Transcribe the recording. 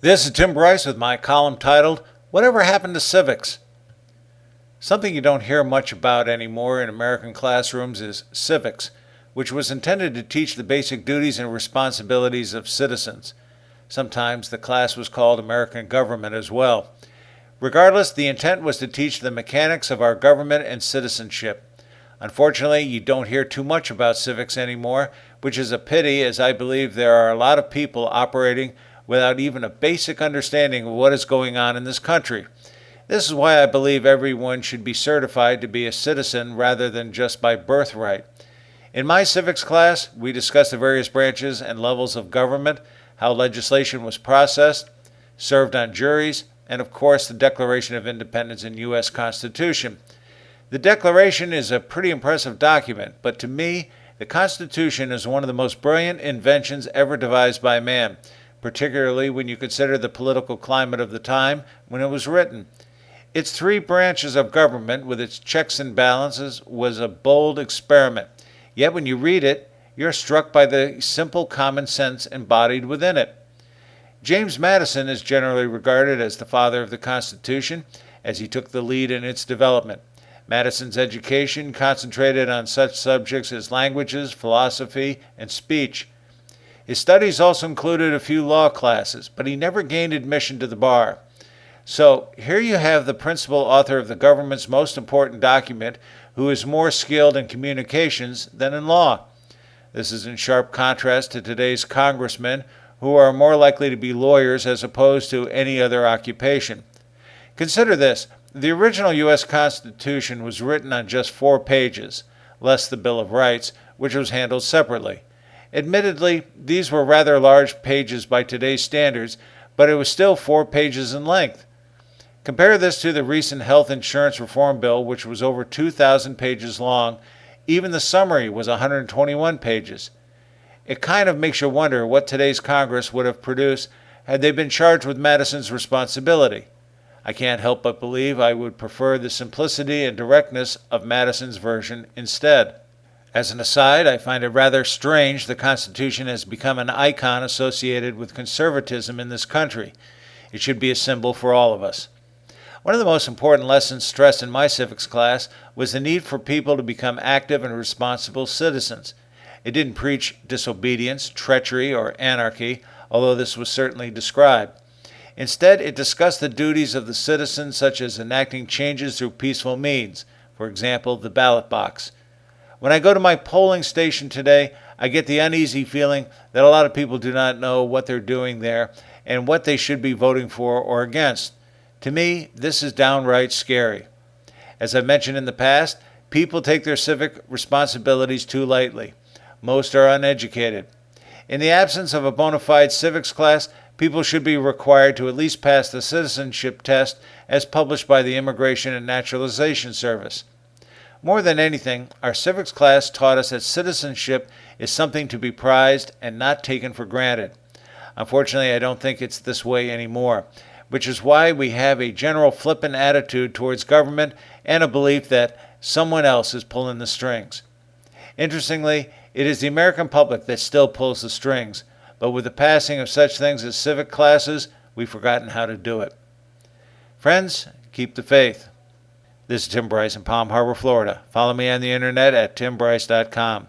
This is Tim Bryce with my column titled, Whatever Happened to Civics? Something you don't hear much about anymore in American classrooms is civics, which was intended to teach the basic duties and responsibilities of citizens. Sometimes the class was called American government as well. Regardless, the intent was to teach the mechanics of our government and citizenship. Unfortunately, you don't hear too much about civics anymore, which is a pity, as I believe there are a lot of people operating without even a basic understanding of what is going on in this country. This is why I believe everyone should be certified to be a citizen rather than just by birthright. In my civics class, we discussed the various branches and levels of government, how legislation was processed, served on juries, and of course the Declaration of Independence and U.S. Constitution. The Declaration is a pretty impressive document, but to me, the Constitution is one of the most brilliant inventions ever devised by man, particularly when you consider the political climate of the time when it was written. Its three branches of government, with its checks and balances, was a bold experiment. Yet when you read it, you're struck by the simple common sense embodied within it. James Madison is generally regarded as the father of the Constitution, as he took the lead in its development. Madison's education concentrated on such subjects as languages, philosophy, and speech. His studies also included a few law classes, but he never gained admission to the bar. So here you have the principal author of the government's most important document who is more skilled in communications than in law. This is in sharp contrast to today's congressmen who are more likely to be lawyers as opposed to any other occupation. Consider this. The original U.S. Constitution was written on just 4 pages, less the Bill of Rights, which was handled separately. Admittedly, these were rather large pages by today's standards, but it was still 4 pages in length. Compare this to the recent health insurance reform bill, which was over 2,000 pages long. Even the summary was 121 pages. It kind of makes you wonder what today's Congress would have produced had they been charged with Madison's responsibility. I can't help but believe I would prefer the simplicity and directness of Madison's version instead. As an aside, I find it rather strange the Constitution has become an icon associated with conservatism in this country. It should be a symbol for all of us. One of the most important lessons stressed in my civics class was the need for people to become active and responsible citizens. It didn't preach disobedience, treachery, or anarchy, although this was certainly described. Instead, it discussed the duties of the citizen, such as enacting changes through peaceful means, for example, the ballot box. When I go to my polling station today, I get the uneasy feeling that a lot of people do not know what they're doing there and what they should be voting for or against. To me, this is downright scary. As I've mentioned in the past, people take their civic responsibilities too lightly. Most are uneducated. In the absence of a bona fide civics class, people should be required to at least pass the citizenship test as published by the Immigration and Naturalization Service. More than anything, our civics class taught us that citizenship is something to be prized and not taken for granted. Unfortunately, I don't think it's this way anymore, which is why we have a general flippant attitude towards government and a belief that someone else is pulling the strings. Interestingly, it is the American public that still pulls the strings, but with the passing of such things as civic classes, we've forgotten how to do it. Friends, keep the faith. This is Tim Bryce in Palm Harbor, Florida. Follow me on the internet at timbryce.com.